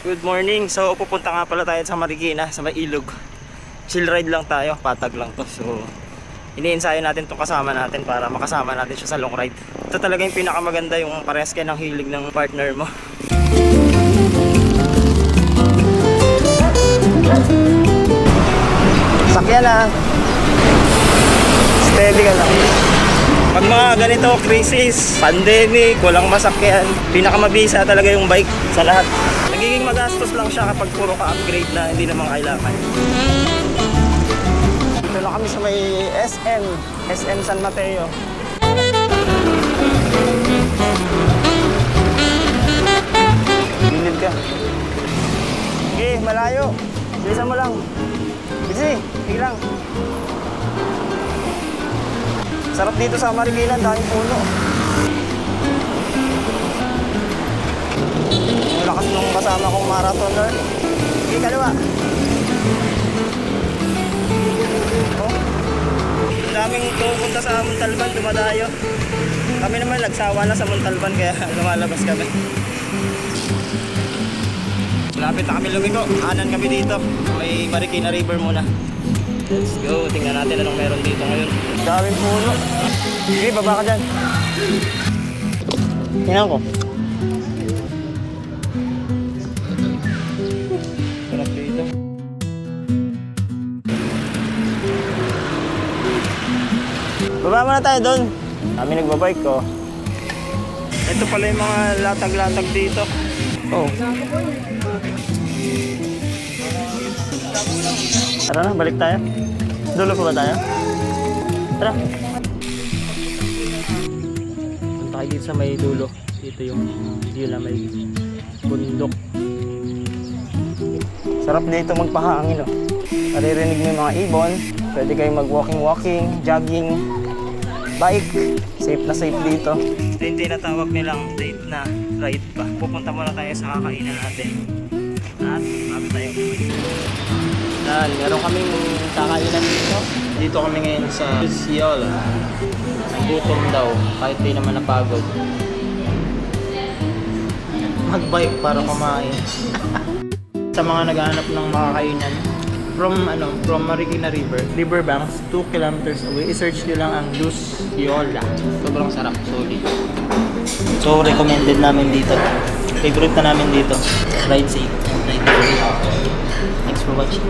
Good morning. So pupunta nga pala tayo sa Marikina, sa may ilog. Chill ride lang tayo, patag lang to. So iniinsayo natin tong kasama natin para makasama natin siya sa long ride. Ito talaga yung pinakamaganda, yung parehas kayo ng hilig ng partner mo. Sakyan na. Steady ka lang. Pag mga ganito, crisis, pandemic, walang masakyan, pinakamabisa talaga yung bike sa lahat. Nagiging magastos lang siya kapag puro ka-upgrade na hindi naman kailangan. Dito lang kami sa may SM San Mateo. Gilid ka. Okay, malayo. Bilisan mo lang. Busy, sige lang. Sarap dito sa Marikina, daming puno. Ang lakas nung kasama kong marathoner. Sige, kaliwa. Oh. Daming pupunta sa Montalban, dumadayo. Kami naman nagsawa na sa Montalban kaya lumalabas kami. Malapit na kami lumiko. Kanan kami dito. May Marikina River muna. Let's go. Tingnan natin anong meron dito ngayon. Daming puno. Sige, baba ka dyan. Tingnan ko. Sarap dito. Baba muna tayo doon. Kami nagbabike ko. Ito pala yung mga latag-latag dito. Oh. Tara na, balik tayo. Dulo pa ba tayo? Tara. Punta kayo dito sa may dulo. Dito yung view na may bundok. Sarap dito magpahangin, oh. Maririnig mo yung mga ibon. Pwede kayong mag-walking, jogging, bike. Safe na safe dito. Ito yung tinatawag nilang date na ride pa. Pupunta muna tayo sa kakainan natin. At mabit tayo. Yan, meron kaming kakainan dito. Dito kami ngayon sa Yola. Gutom daw, kahit di naman napagod. Mag-bike para kumain. Sa mga naghahanap ng makakainan, from Marikina Riverbanks, 2 kilometers away, i-search nyo lang ang Luz Yola. Sobrang sarap, solid. So, recommended namin dito. Favorite na namin dito. Ride safe. Thanks for watching.